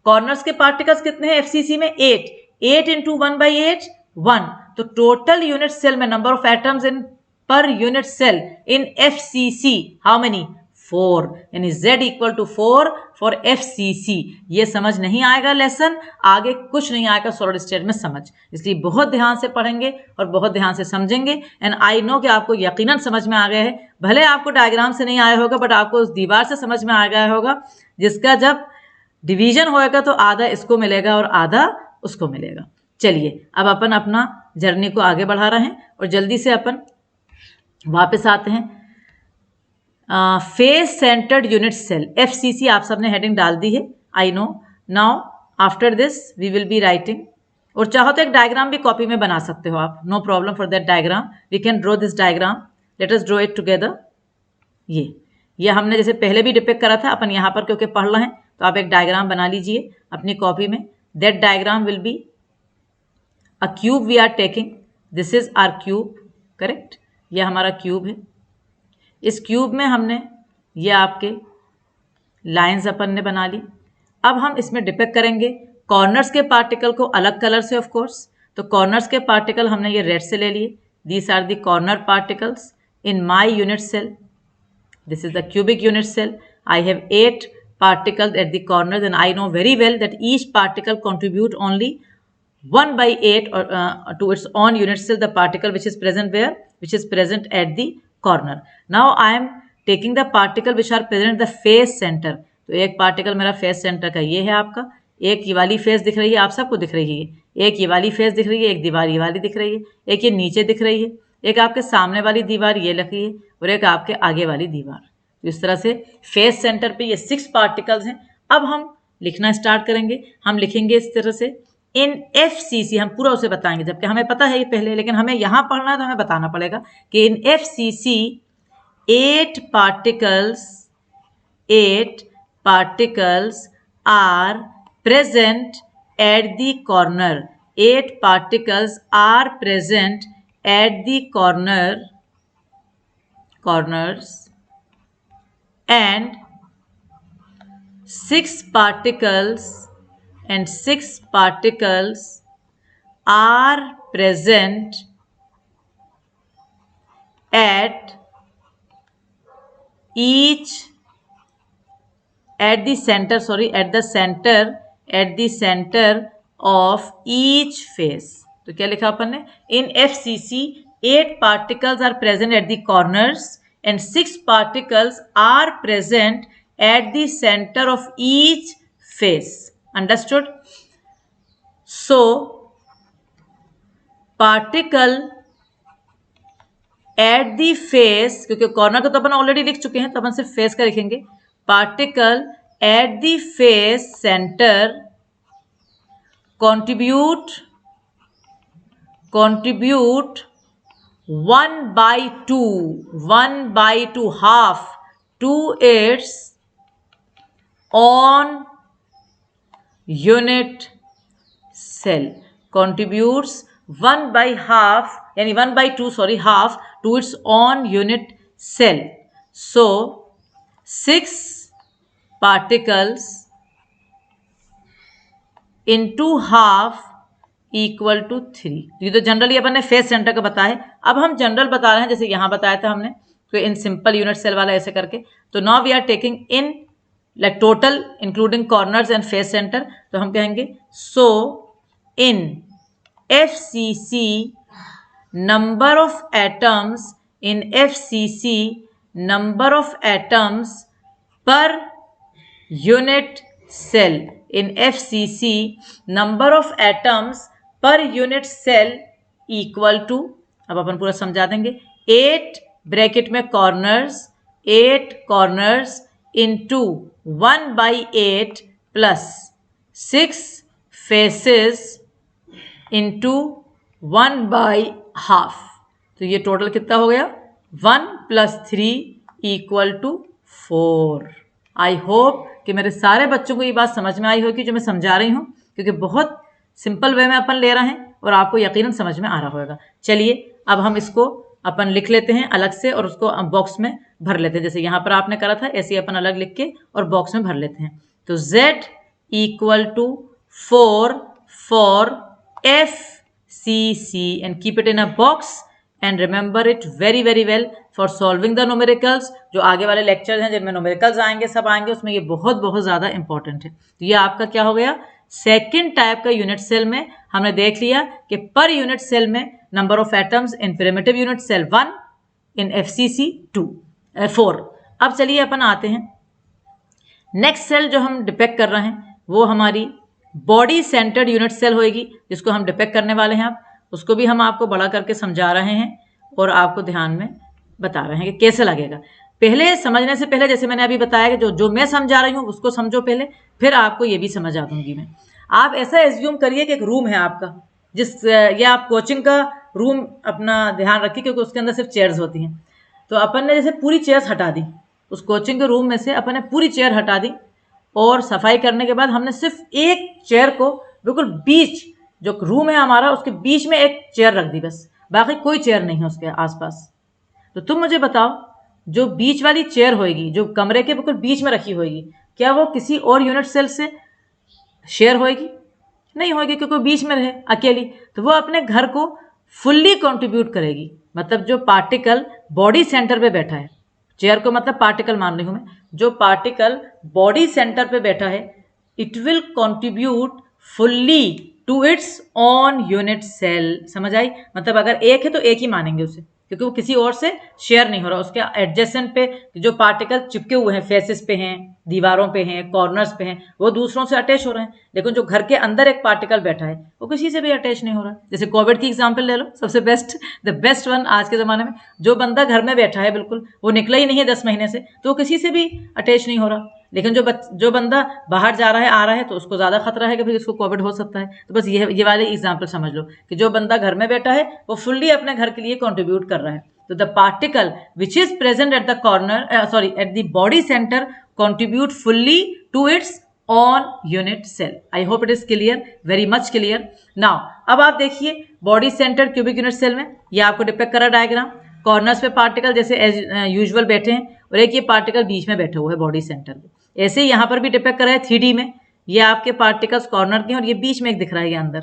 Speaker 1: Corners के पार्टिकल्स कितने हैं FCC में? 8 इंटू 1/8 1। तो टोटल यूनिट सेल में number of atoms in per unit cell in FCC how many? 4, यानी Z equal to 4 for FCC। ये समझ नहीं आएगा लेसन, आगे कुछ नहीं आएगा सॉलिड स्टेट में समझ, इसलिए बहुत ध्यान से पढ़ेंगे और बहुत ध्यान से समझेंगे। एंड आई नो कि आपको यकीनन समझ में आ गया है, भले आपको डायग्राम से नहीं आया होगा बट आपको उस दीवार से समझ में आ गया होगा, जिसका जब डिवीजन होएगा तो आधा इसको मिलेगा और आधा उसको मिलेगा। चलिए अब अपन अपना जर्नी को आगे बढ़ा रहे हैं और जल्दी से अपन वापस आते हैं। Face centred unit cell FCC आप सबने हेडिंग डाल दी है, I know. Now after this we will be writing, और चाहो तो एक डायग्राम भी कॉपी में बना सकते हो आप, no problem for that diagram, we can draw this diagram, let us draw it together. ये हमने जैसे पहले भी डिपिक्ट करा था, अपन यहाँ पर क्योंकि पढ़ रहे हैं तो आप एक डायग्राम बना लीजिए अपनी कॉपी में। That diagram will be a cube we are taking, this is our cube, correct? ये हमारा क्यूब है। इस क्यूब में हमने ये आपके लाइंस अपन ने बना ली। अब हम इसमें डिपिक्ट करेंगे कॉर्नर्स के पार्टिकल को अलग कलर से, ऑफ कोर्स। तो कॉर्नर्स के पार्टिकल हमने ये रेड से ले लिए, these are the corner particles in my unit cell, this is the cubic unit cell. I have 8 particles at the corners, and I know very well that each particle contribute only 1/8 or to its own unit cell, the particle which is present where, which is present at the corner. Now I am taking the particle which are present at the face center. तो एक particle मेरा face centre का ये है आपका, एक ये वाली फेस दिख रही है, आप सबको दिख रही है, एक ये वाली फेस दिख रही है, एक दीवार ये वाली दिख रही है, एक ये नीचे दिख रही है, एक आपके सामने वाली दीवार ये लगी है, और एक आपके आगे वाली दीवार। तो इस तरह से फेस सेंटर पे ये 6 पार्टिकल्स हैं। अब हम लिखना स्टार्ट करेंगे। हम लिखेंगे इस तरह से इन FCC, हम पूरा उसे बताएंगे, जबकि हमें पता है ये पहले, लेकिन हमें यहाँ पढ़ना है तो हमें बताना पड़ेगा कि इन FCC 8 particles are present at the corner. 8 particles are present at the corners, and 6 particles are present at the center of each face. तो क्या लिखा अपन ने? In FCC 8 particles are present at the corners and 6 particles are present at the center of each face. Understood? So particle at the face, क्योंकि corner को तो अपन already लिख चुके हैं, तो अपन सिर्फ फेस का लिखेंगे। Particle at the face center contribute 1/2 half to its own unit cell. Contributes 1/2 half to its own unit cell. So 6 particles into half equal to 3. ये तो जनरली अपन ने फेस सेंटर का बताया है। अब हम जनरल बता रहे हैं, जैसे यहाँ बताया था हमने, तो इन सिंपल यूनिट सेल वाला ऐसे करके। तो now we are taking in like total including corners and face centre. तो हम कहेंगे सो इन FCC number of atoms per unit cell. In FCC number of atoms per unit cell equal to, अब अपन पूरा समझा देंगे, 8 ब्रैकेट में corners, 8 corners into 1/8 plus 6 faces into 1/2. तो ये टोटल कितना हो गया? 1 + 3 = 4. आई होप कि मेरे सारे बच्चों को ये बात समझ में आई होगी जो मैं समझा रही हूँ, क्योंकि बहुत सिंपल वे में अपन ले रहे हैं और आपको यकीनन समझ में आ रहा होगा। चलिए अब हम इसको अपन लिख लेते हैं अलग से और उसको बॉक्स में भर लेते हैं। जैसे यहाँ पर आपने करा था ऐसे ही अपन अलग लिख के और बॉक्स में भर लेते हैं। तो Z = 4 for FCC and keep it in a box and remember it very very well for solving the numericals. जो आगे वाले लेक्चर हैं जिनमें numericals आएंगे, सब आएंगे, उसमें ये बहुत बहुत ज़्यादा इंपॉर्टेंट है। तो ये आपका क्या हो गया? सेकेंड टाइप का यूनिट सेल में हमने देख लिया कि पर यूनिट सेल में number of atoms in primitive unit cell 1, in FCC 4। अब चलिए अपन आते हैं नेक्स्ट सेल जो हम डिपेक्ट कर रहे हैं वो हमारी बॉडी सेंटर्ड यूनिट सेल होएगी, जिसको हम डिपेक्ट करने वाले हैं। अब उसको भी हम आपको बड़ा करके समझा रहे हैं और आपको ध्यान में बता रहे हैं कि कैसे लगेगा। पहले समझने से पहले जैसे मैंने अभी बताया कि जो मैं समझा रही हूँ उसको समझो पहले, फिर आपको ये भी समझ आ दूंगी मैं। आप ऐसा एज्यूम करिए कि एक रूम है आपका, या आप कोचिंग का रूम अपना ध्यान रखिए क्योंकि उसके अंदर सिर्फ चेयर्स होती हैं। तो अपन ने जैसे पूरी चेयर्स हटा दी, उस कोचिंग के रूम में से अपन ने पूरी चेयर हटा दी और सफाई करने के बाद हमने सिर्फ एक चेयर को बिल्कुल बीच, जो रूम है हमारा उसके बीच में एक चेयर रख दी, बस बाकी कोई चेयर नहीं है उसके आसपास। तो तुम मुझे बताओ, जो बीच वाली चेयर होएगी जो कमरे के बिल्कुल बीच में रखी होएगी, क्या वो किसी और यूनिट सेल से शेयर होएगी? नहीं होएगी, क्योंकि बीच में रहे अकेली। तो वो अपने घर को फुल्ली कंट्रीब्यूट करेगी, मतलब जो पार्टिकल बॉडी सेंटर पे बैठा है, चेयर को मतलब पार्टिकल मान रही हूं मैं, जो पार्टिकल बॉडी सेंटर पे बैठा है, it will contribute fully to its own unit cell. समझ आई? मतलब अगर एक है तो एक ही मानेंगे उसे, क्योंकि वो किसी और से शेयर नहीं हो रहा। उसके एडजेसेंट पे जो पार्टिकल चिपके हुए हैं, फेसेस पे हैं, दीवारों पे हैं, कॉर्नर्स पे हैं, वो दूसरों से अटैच हो रहे हैं। लेकिन जो घर के अंदर एक पार्टिकल बैठा है वो किसी से भी अटैच नहीं हो रहा। जैसे कोविड की एग्जांपल ले लो, सबसे बेस्ट, द बेस्ट वन आज के ज़माने में। जो बंदा घर में बैठा है, बिल्कुल वो निकला ही नहीं है 10 महीने से, तो वो किसी से भी अटैच नहीं हो रहा। लेकिन जो बंदा बाहर जा रहा है, आ रहा है, तो उसको ज़्यादा खतरा है कि भाई उसको कोविड हो सकता है। तो बस ये वाले एग्जाम्पल समझ लो कि जो बंदा घर में बैठा है वो फुल्ली अपने घर के लिए कॉन्ट्रीब्यूट कर रहा है। तो the particle which is present at the corner, eight the body centre contribute fully to its on unit cell. I hope it is clear, very much clear. Now अब आप देखिए body centre cubic unit cell में, ये आपको depict करा diagram. Corners पे particle जैसे as usual बैठे हैं, और एक ये पार्टिकल बीच में बैठा हुआ है बॉडी सेंटर पे। ऐसे ही यहाँ पर भी डिपेक्ट करा है 3D में। ये आपके पार्टिकल्स कॉर्नर के हैं और ये बीच में एक दिख रहा है ये अंदर।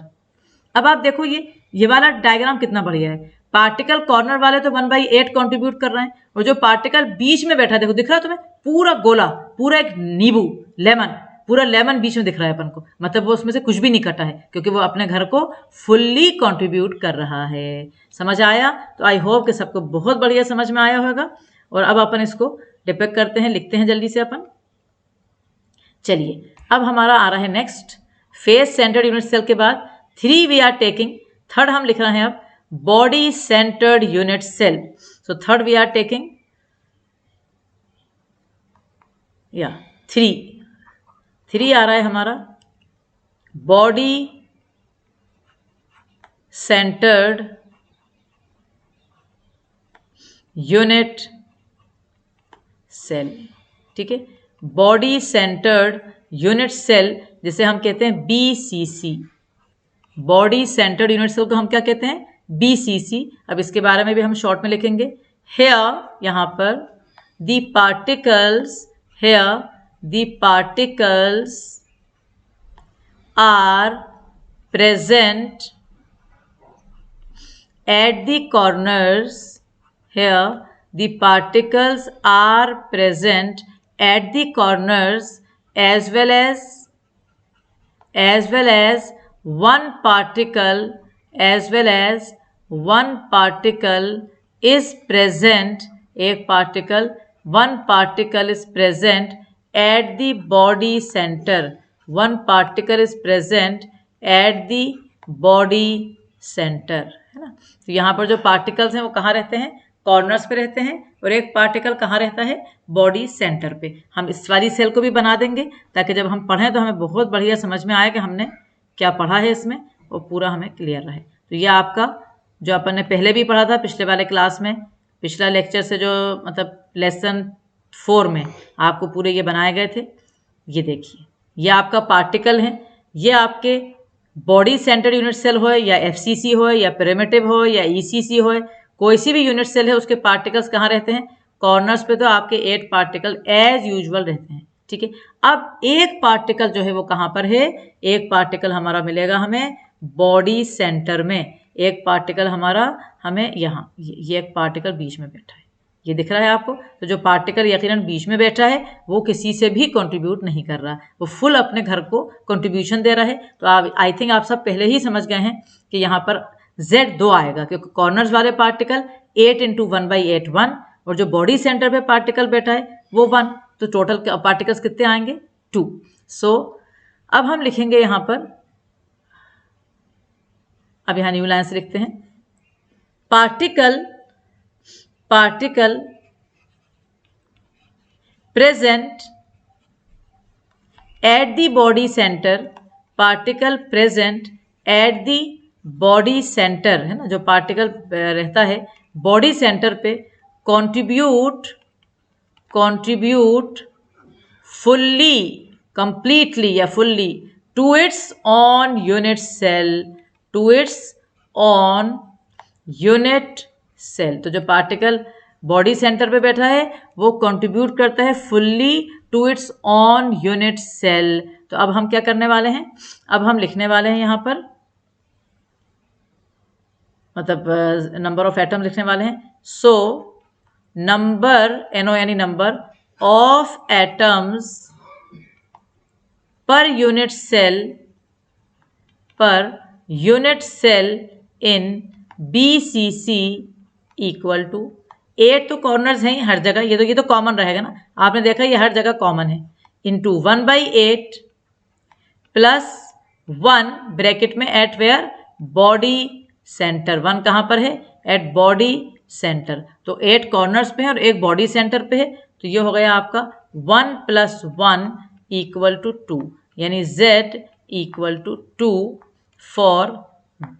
Speaker 1: अब आप देखो ये वाला डायग्राम कितना बढ़िया है। पार्टिकल कॉर्नर वाले तो 1/8 कंट्रीब्यूट कर रहे हैं, और जो पार्टिकल बीच में बैठा है, देखो दिख रहा है तुम्हें, पूरा गोला, पूरा एक नींबू, लेमन, पूरा लेमन बीच में दिख रहा है अपन को। मतलब वो उसमें से कुछ भी नहीं कटा है, क्योंकि वो अपने घर को फुल्ली कंट्रीब्यूट कर रहा है। समझ आया? तो आई होप कि सबको बहुत बढ़िया समझ में आया होगा। और अब अपन इसको डिपेक्ट करते हैं, लिखते हैं जल्दी से अपन। चलिए अब हमारा आ रहा है next, face centred unit cell के बाद 3 वी आर टेकिंग, थर्ड हम लिख रहे हैं अब body centred unit cell. So third we are taking या 3 आ रहा है हमारा बॉडी सेंटर्ड यूनिट सेल। ठीक है, बॉडी सेंटर्ड यूनिट सेल, जिसे हम कहते हैं BCC। Body centred unit cell को हम क्या कहते हैं? BCC। अब इसके बारे में भी हम शॉर्ट में लिखेंगे। हेयर, यहाँ पर the particles, here the particles are present at the corners, here the particles are present at the corners as well as one particle is present, एक particle, one particle is present at the body center, one particle is present at the body center, है ना। तो यहाँ पर जो particles हैं वो कहाँ रहते हैं? कॉर्नर्स पे रहते हैं, और एक पार्टिकल कहाँ रहता है? बॉडी सेंटर पे। हम इस वाली सेल को भी बना देंगे ताकि जब हम पढ़ें तो हमें बहुत बढ़िया समझ में आए कि हमने क्या पढ़ा है इसमें, वो पूरा हमें क्लियर रहे। तो ये आपका जो अपन ने पहले भी पढ़ा था पिछले वाले क्लास में, पिछला लेक्चर से, जो मतलब लेसन 4 में आपको पूरे ये बनाए गए थे। ये देखिए, ये आपका पार्टिकल है, ये आपके बॉडी सेंटर्ड यूनिट सेल हो या FCC हो या प्रिमिटिव हो या ECC हो, कोई सी भी यूनिट सेल है, उसके पार्टिकल्स कहाँ रहते हैं? कॉर्नर्स पे तो आपके 8 पार्टिकल एज यूजुअल रहते हैं। ठीक है, अब एक पार्टिकल जो है वो कहाँ पर है? एक पार्टिकल हमारा मिलेगा हमें बॉडी सेंटर में, एक पार्टिकल हमारा हमें यहाँ, ये एक पार्टिकल बीच में बैठा है, ये दिख रहा है आपको। तो जो पार्टिकल यकीनन बीच में बैठा है वो किसी से भी कंट्रीब्यूट नहीं कर रहा, वो फुल अपने घर को कंट्रीब्यूशन दे रहा है। तो आप आई थिंक आप सब पहले ही समझ गए हैं कि यहाँ पर Z2 आएगा, क्योंकि कॉर्नर्स वाले पार्टिकल 8 × 1/8 1, और जो बॉडी सेंटर पे पार्टिकल बैठा है वो 1, तो टोटल पार्टिकल्स कितने आएंगे? 2। सो अब हम लिखेंगे यहाँ पर, अब यहाँ न्यू लाइन से लिखते हैं, particle present at the body centre, particle present at the body centre, है ना, जो पार्टिकल रहता है बॉडी सेंटर पे, कंट्रीब्यूट फुल्ली, कंप्लीटली या fully to its own unit cell, to its own unit cell. तो जो पार्टिकल बॉडी सेंटर पे बैठा है वो कंट्रीब्यूट करता है fully to its own unit cell. तो अब हम क्या करने वाले हैं? अब हम लिखने वाले हैं यहाँ पर, मतलब नंबर ऑफ एटम लिखने वाले हैं। सो नंबर NO यानी number of atoms per unit cell in BCC equal to 8 तो कॉर्नर्स हैं हर जगह, ये तो कॉमन रहेगा ना, आपने देखा ये हर जगह कॉमन है, इंटू 1/8 प्लस 1 ब्रैकेट में एट वेयर बॉडी सेंटर, 1 कहाँ पर है, एट बॉडी सेंटर, तो 8 कॉर्नर्स पे है और एक बॉडी सेंटर पे है, तो ये हो गया आपका 1 + 1 इक्वल टू 2, यानी Z equal to 2 for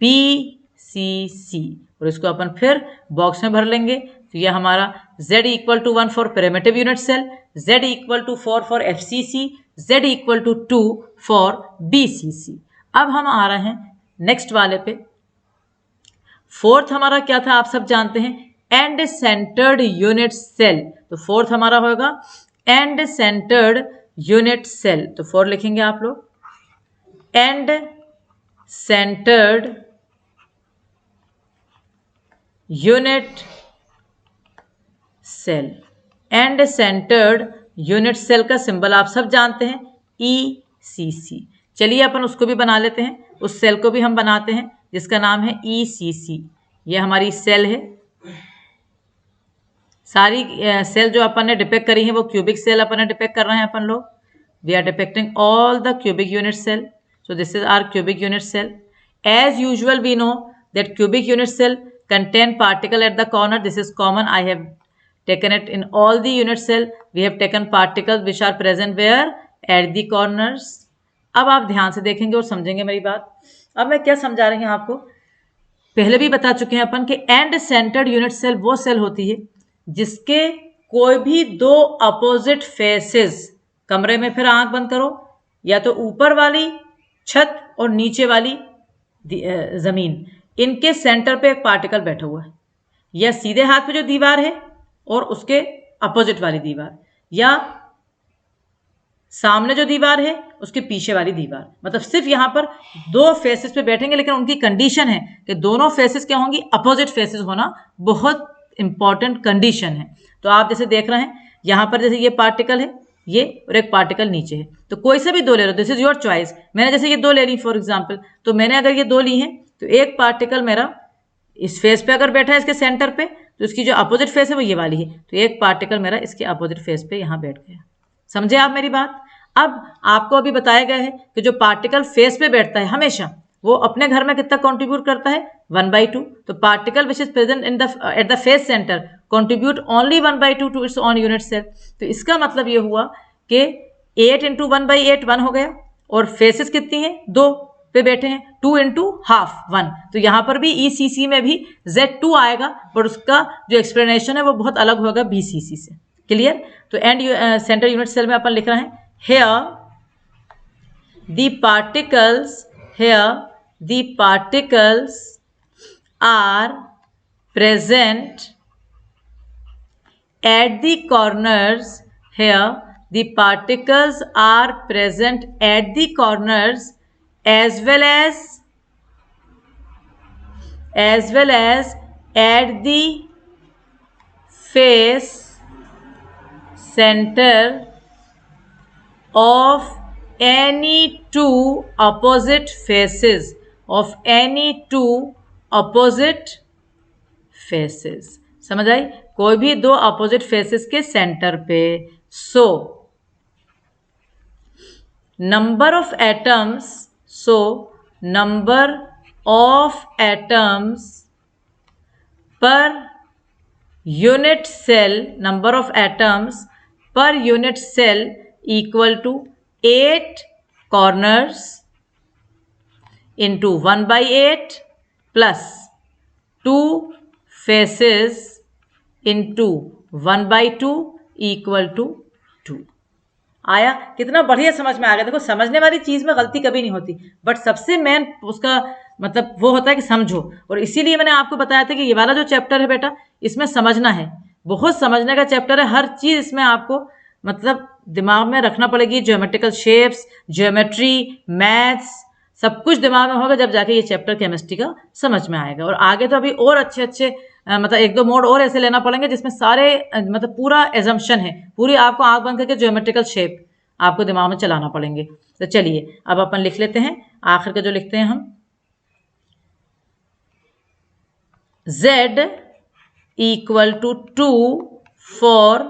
Speaker 1: BCC, और इसको अपन फिर बॉक्स में भर लेंगे, तो ये हमारा Z equal to 1 for primitive unit cell, Z equal to 4 for FCC, Z equal to 2 for BCC। अब हम आ रहे हैं नेक्स्ट वाले पे। फोर्थ हमारा क्या था आप सब जानते हैं, एंड सेंटर्ड यूनिट सेल, तो फोर्थ हमारा होगा एंड सेंटर्ड यूनिट सेल, तो 4 लिखेंगे आप लोग, end centred unit cell, end centred unit cell का सिंबल आप सब जानते हैं ECC। चलिए अपन उसको भी बना लेते हैं, उस सेल को भी हम बनाते हैं जिसका नाम है ECC। ये हमारी सेल है, सारी सेल जो अपन ने डिपेक्ट करी है वो क्यूबिक सेल अपन ने डिपेक्ट कर रहे हैं अपन लोग, we are depicting all the cubic unit cell, so this is our cubic unit cell. As usual we know that cubic unit cell contain particle at the corner, this is common, I have taken it in all the unit cell, we have taken particles which are present where, at the corners। अब आप ध्यान से देखेंगे और समझेंगे मेरी बात। अब मैं क्या समझा रही हूँ आपको, पहले भी बता चुके हैं अपन कि एंड सेंटर्ड यूनिट सेल वो सेल होती है जिसके कोई भी 2 अपोजिट फेसेस, कमरे में फिर आंख बंद करो, या तो ऊपर वाली छत और नीचे वाली जमीन, इनके सेंटर पे एक पार्टिकल बैठा हुआ है, या सीधे हाथ पे जो दीवार है और उसके अपोजिट वाली दीवार, या सामने जो दीवार है उसके पीछे वाली दीवार, मतलब सिर्फ यहां पर 2 फेसेस पे बैठेंगे, लेकिन उनकी कंडीशन है कि दोनों फेसेस क्या होंगी, अपोजिट फेसेस होना बहुत इंपॉर्टेंट कंडीशन है। तो आप जैसे देख रहे हैं यहां पर, जैसे ये पार्टिकल है ये और एक पार्टिकल नीचे है, तो कोई से भी 2 ले लो, दिस इज योर चॉइस। मैंने जैसे ये 2 ले ली फॉर एग्जांपल, तो मैंने अगर ये 2 ली हैं तो एक पार्टिकल मेरा इस फेस पे अगर बैठा है इसके सेंटर पे, तो इसकी जो अपोजिट फेस है वो ये वाली है, तो एक पार्टिकल मेरा इसके अपोजिट फेस पे यहाँ बैठ गया। समझे आप मेरी बात। अब आपको अभी बताया गया है कि जो पार्टिकल फेस पे बैठता है हमेशा वो अपने घर में कितना कॉन्ट्रीब्यूट करता है, 1/2, तो particle which is present in the at the face centre contribute only 1/2 to its own unit cell. तो इसका मतलब ये हुआ कि 8 × 1/8 1 हो गया, और फेसेस कितनी हैं, 2 पे बैठे हैं, 2 × ½ 1, तो यहाँ पर भी ECC में भी Z2 आएगा, पर उसका जो एक्सप्लेनेशन है वो बहुत अलग होगा BCC से। क्लियर। तो एंड सेंटर यूनिट सेल में अपन लिख रहे हैं, here the particles are present at the corners, here the particles are present at the corners as well as at the face center of any 2 opposite faces, समझ आई, कोई भी 2 opposite faces के centre पे। So number of atoms per unit cell equal to 8 corners into 1/8 plus 2 faces into 1/2 equal to 2। आया, कितना बढ़िया समझ में आ गया। देखो समझने वाली चीज में गलती कभी नहीं होती, बट सबसे मेन उसका मतलब वो होता है कि समझो, और इसीलिए मैंने आपको बताया था कि ये वाला जो चैप्टर है बेटा इसमें समझना है, बहुत समझने का चैप्टर है, हर चीज इसमें आपको मतलब दिमाग में रखना पड़ेगी, ज्योमेट्रिकल शेप्स, ज्योमेट्री, मैथ्स, सब कुछ दिमाग में होगा, जब जाके ये चैप्टर केमिस्ट्री का समझ में आएगा। और आगे तो अभी और अच्छे अच्छे मतलब 1-2 मोड और ऐसे लेना पड़ेंगे जिसमें सारे मतलब पूरा एजम्पशन है, पूरी आपको आंख बंद करके ज्योमेट्रिकल शेप आपको दिमाग में चलाना पड़ेंगे। तो चलिए अब अपन लिख लेते हैं, आखिर का जो लिखते हैं हम, Z equal to 2 for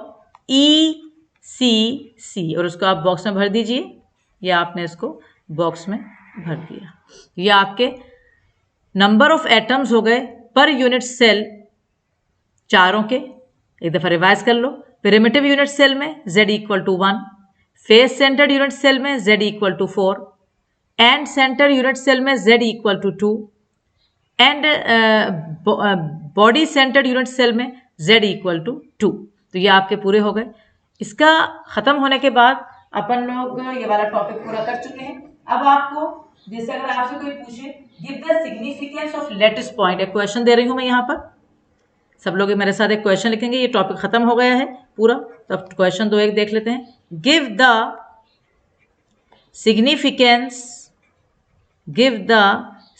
Speaker 1: ECC, और उसको आप बॉक्स में भर दीजिए, या आपने इसको बॉक्स में भर दिया। ये आपके नंबर ऑफ एटम्स हो गए पर यूनिट सेल चारों के। एक दफा रिवाइज कर लो। प्रिमिटिव यूनिट सेल में Z equal to 1, face centred unit cell में Z equal to 4, end centre unit cell में Z equal to 2, and body centred unit cell में Z इक्वल टू 2। तो ये आपके पूरे हो गए। इसका खत्म होने के बाद अपन लोग ये वाला टॉपिक पूरा कर चुके हैं। अब आपको जैसे अगर आपसे कोई पूछे give the significance of lattice point, एक क्वेश्चन दे रही हूं मैं यहाँ पर, सब लोग मेरे साथ एक क्वेश्चन लिखेंगे। ये टॉपिक खत्म हो गया है पूरा, तो अब क्वेश्चन 2 एक देख लेते हैं। Give the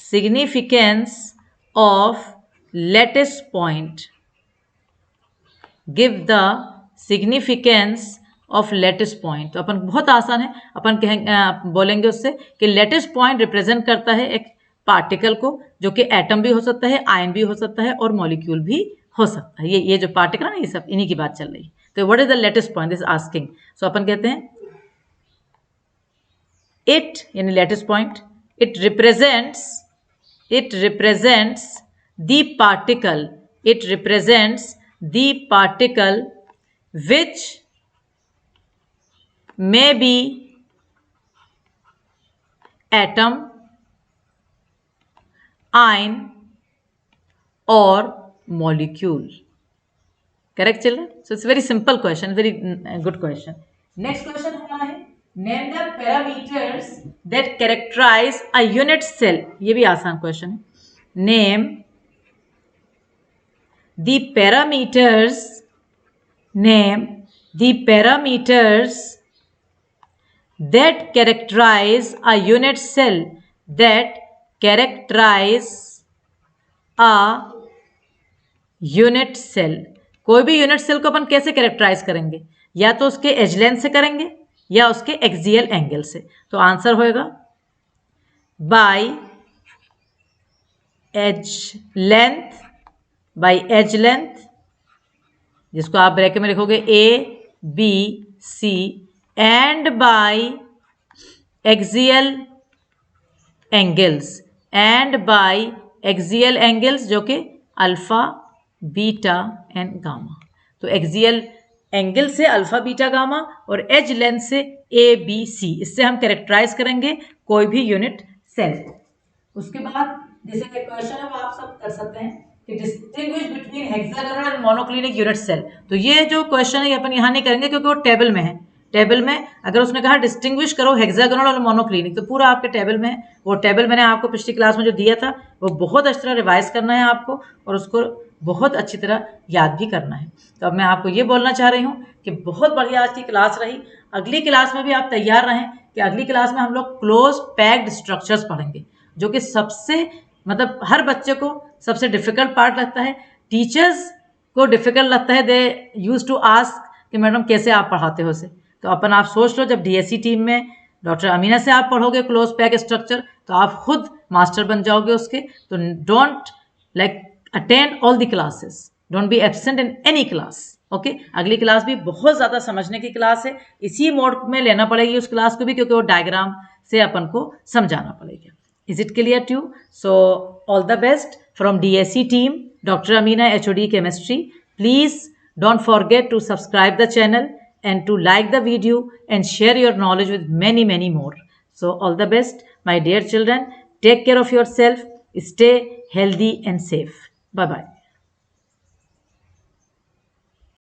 Speaker 1: significance of lattice point, give the significance of lattice point. तो अपन बहुत आसान है, अपन कहेंगे बोलेंगे उससे कि लेटिस पॉइंट रिप्रेजेंट करता है एक पार्टिकल को, जो कि एटम भी हो सकता है, आयन भी हो सकता है और मॉलिक्यूल भी हो सकता है। ये जो पार्टिकल है ना, ये सब इन्हीं की बात चल रही है। तो what is the lattice point this asking. So अपन कहते हैं इट, यानी lattice point, it represents the particle which may be atom, ion or molecule. Correct children? So it's very simple question, very good question. Next question हमारा है name the parameters that characterize a unit cell. ये भी आसान question है। Name the parameters that characterize a unit cell, कोई भी unit cell को अपन कैसे कैरेक्टराइज करेंगे, या तो उसके एज लेंथ से करेंगे या उसके एक्सियल एंगल से। तो आंसर होएगा बाय एज लेंथ, जिसको आप ब्रैकेट में लिखोगे ABC, and by axial angles, जो कि अल्फा, बीटा एंड गामा। तो एक्सियल एंगल से अल्फा, बीटा, गामा, और एज लेंथ से ABC, इससे हम कैरेक्टराइज करेंगे कोई भी यूनिट सेल को। उसके बाद जैसे क्वेश्चन है वो आप सब कर सकते हैं कि distinguish between hexagonal and monoclinic unit cell. तो ये जो क्वेश्चन है ये अपन यहाँ नहीं करेंगे क्योंकि वो टेबल में है। टेबल में अगर उसने कहा डिस्टिंग्विश करो हेक्सागोनल और मोनोक्लिनिक, तो पूरा आपके टेबल में है। वो टेबल मैंने आपको पिछली क्लास में जो दिया था वो बहुत अच्छी तरह रिवाइज करना है आपको, और उसको बहुत अच्छी तरह याद भी करना है। तो अब मैं आपको ये बोलना चाह रही हूँ कि बहुत बढ़िया आज की क्लास रही। अगली क्लास में भी आप तैयार रहें कि अगली क्लास में हम लोग क्लोज पैक्ड स्ट्रक्चर्स पढ़ेंगे, जो कि सबसे मतलब हर बच्चे को सबसे डिफिकल्ट पार्ट लगता है। टीचर्स को डिफिकल्ट लगता है, दे यूज टू आस्क कि मैडम कैसे आप पढ़ाते हो उसे। तो अपन आप सोच लो, जब DSC टीम में डॉक्टर अमीना से आप पढ़ोगे क्लोज पैक स्ट्रक्चर, तो आप खुद मास्टर बन जाओगे उसके। तो don't attend all the classes, don't be absent in any class. Okay, अगली क्लास भी बहुत ज़्यादा समझने की क्लास है, इसी मोड में लेना पड़ेगी उस क्लास को भी, क्योंकि वो डायग्राम से अपन को समझाना पड़ेगा। Is it clear to you? So all the best from DSC team, Dr. Amina HOD Chemistry. Please don't forget to subscribe the channel and to like the video and share your knowledge with many more. So all the best, my dear children. Take care of yourself. Stay healthy and safe. Bye bye.